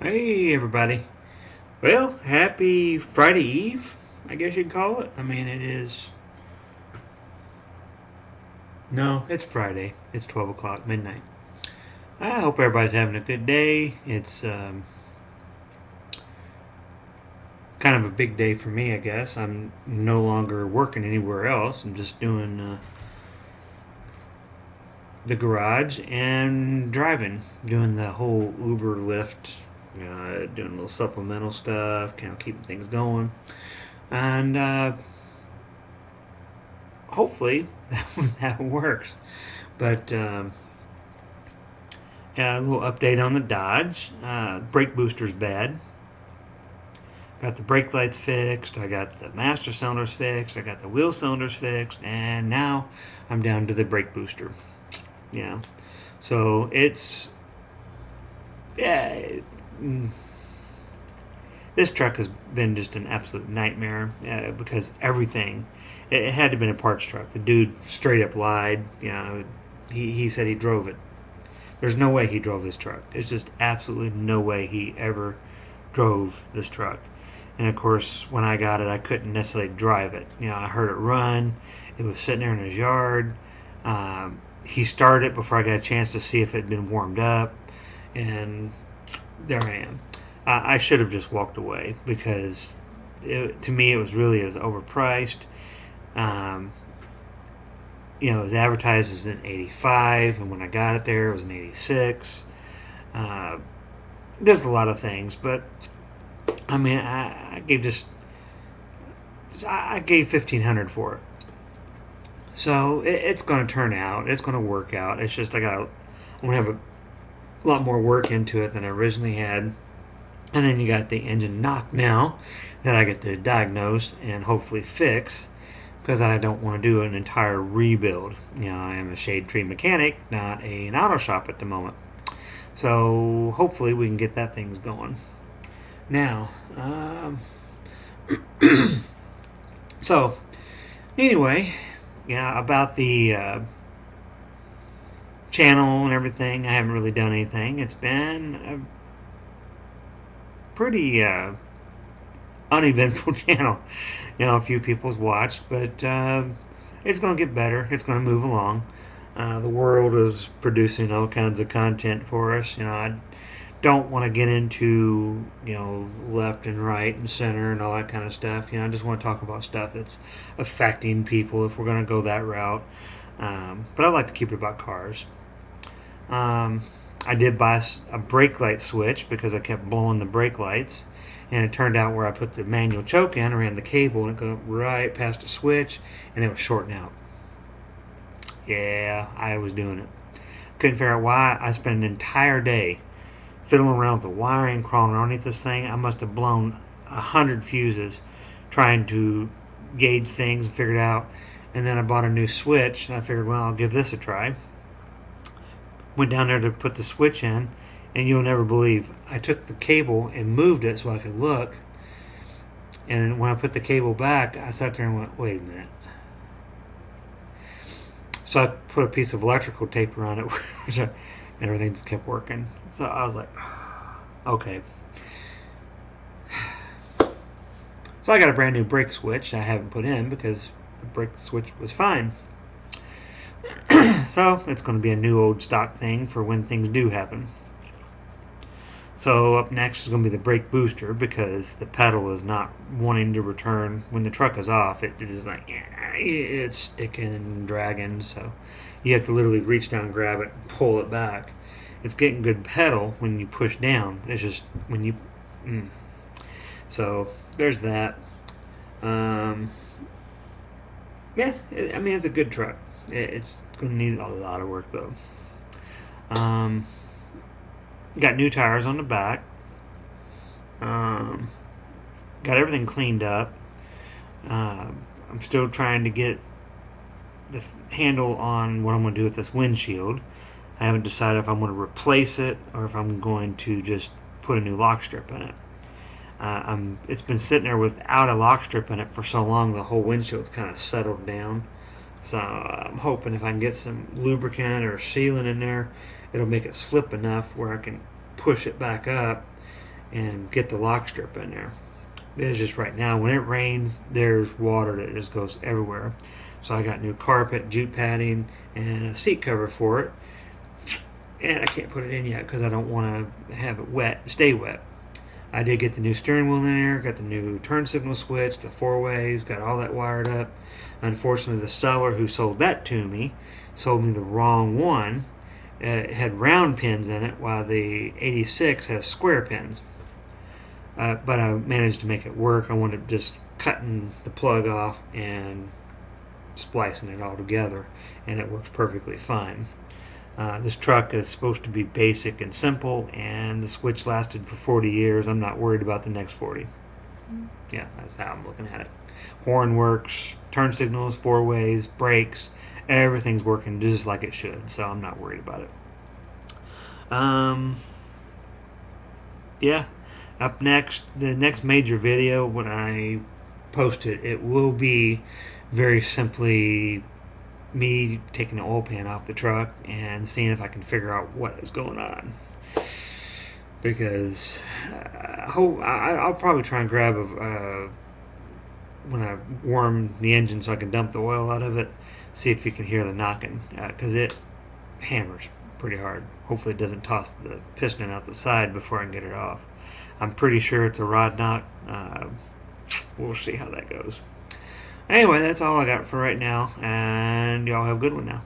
Hey, everybody. Well, happy Friday Eve, I guess you'd call it. I mean, it is. No, it's Friday. It's 12 o'clock, midnight. I hope everybody's having a good day. It's kind of a big day for me, I guess. I'm no longer working anywhere else. I'm just doing the garage and driving, doing the whole Uber Lyft, doing a little supplemental stuff, kind of keeping things going. And hopefully that works. But yeah, a little update on the Dodge. Brake booster's bad. Got the brake lights fixed. I got the master cylinders fixed. I got the wheel cylinders fixed, and now I'm down to the brake booster. Yeah, so it's yeah. This truck has been just an absolute nightmare because everything. It had to have been a parts truck. The dude straight up lied. He said he drove it. There's no way he drove this truck. There's just absolutely no way he ever drove this truck. And of course, when I got it, I couldn't necessarily drive it. I heard it run. It was sitting there in his yard. He started it before I got a chance to see if it had been warmed up. And there I am. I should have just walked away because to me it was overpriced. Um, it was advertised as an 85, and when I got it there, it was an 86. Uh, there's a lot of things, but I mean, I gave 1,500 for it, so it's going to turn out. It's going to work out. It's just I'm going to have a lot more work into it than I originally had. And then you got the engine knock now that I get to diagnose and hopefully fix because I don't want to do an entire rebuild. I am a shade tree mechanic, not an auto shop at the moment. So hopefully we can get that thing going. Now, so anyway, about the channel and everything, I haven't really done anything. It's been a pretty uneventful channel. A few people's watched, but it's going to get better. It's going to move along. The world is producing all kinds of content for us. I don't want to get into left and right and center and all that kind of stuff. I just want to talk about stuff that's affecting people if we're going to go that route. But I like to keep it about cars. I did buy a brake light switch because I kept blowing the brake lights, and it turned out where I put the manual choke in, I ran the cable and it go right past the switch, and it was shorting out. Yeah, I was doing it. Couldn't figure out why. I spent an entire day fiddling around with the wiring, crawling underneath this thing. I must have blown 100 fuses trying to gauge things and figure it out. And then I bought a new switch, and I figured, well, I'll give this a try. Went down there to put the switch in, and you'll never believe, I took the cable and moved it so I could look. And when I put the cable back, I sat there and went, wait a minute. So I put a piece of electrical tape around it, and everything just kept working. So I was like, okay. So I got a brand new brake switch I haven't put in because the brake switch was fine. So it's going to be a new old stock thing for when things do happen. So up next is going to be the brake booster because the pedal is not wanting to return when the truck is off. It is like it's sticking and dragging. So you have to literally reach down, grab it, and pull it back. It's getting good pedal when you push down. It's just when you. So there's that. Yeah, it's a good truck. It's going to need a lot of work though. Got new tires on the back. Got everything cleaned up. I'm still trying to get the handle on what I'm going to do with this windshield. I haven't decided if I'm going to replace it or if I'm going to just put a new lock strip in it. It's been sitting there without a lock strip in it for so long, the whole windshield's kind of settled down. So I'm hoping if I can get some lubricant or sealant in there, it'll make it slip enough where I can push it back up and get the lock strip in there. It's just right now, when it rains, there's water that just goes everywhere. So I got new carpet, jute padding, and a seat cover for it. And I can't put it in yet because I don't want to have it wet, stay wet. I did get the new steering wheel in there, got the new turn signal switch, the 4-ways, got all that wired up. Unfortunately, the seller who sold that to me sold me the wrong one. It had round pins in it, while the 86 has square pins. But I managed to make it work. I wanted just cutting the plug off and splicing it all together, and it works perfectly fine. This truck is supposed to be basic and simple, and the switch lasted for 40 years. I'm not worried about the next 40. Yeah, that's how I'm looking at it. Horn works, turn signals, 4-ways, brakes, everything's working just like it should, so I'm not worried about it. Yeah, up next, the next major video, when I post it, it will be very simply me taking the oil pan off the truck and seeing if I can figure out what is going on. Because I'll probably try and grab when I warm the engine so I can dump the oil out of it, see if you can hear the knocking, because it hammers pretty hard. Hopefully it doesn't toss the piston out the side before I can get it off. I'm pretty sure it's a rod knock. We'll see how that goes. Anyway, that's all I got for right now, and y'all have a good one now.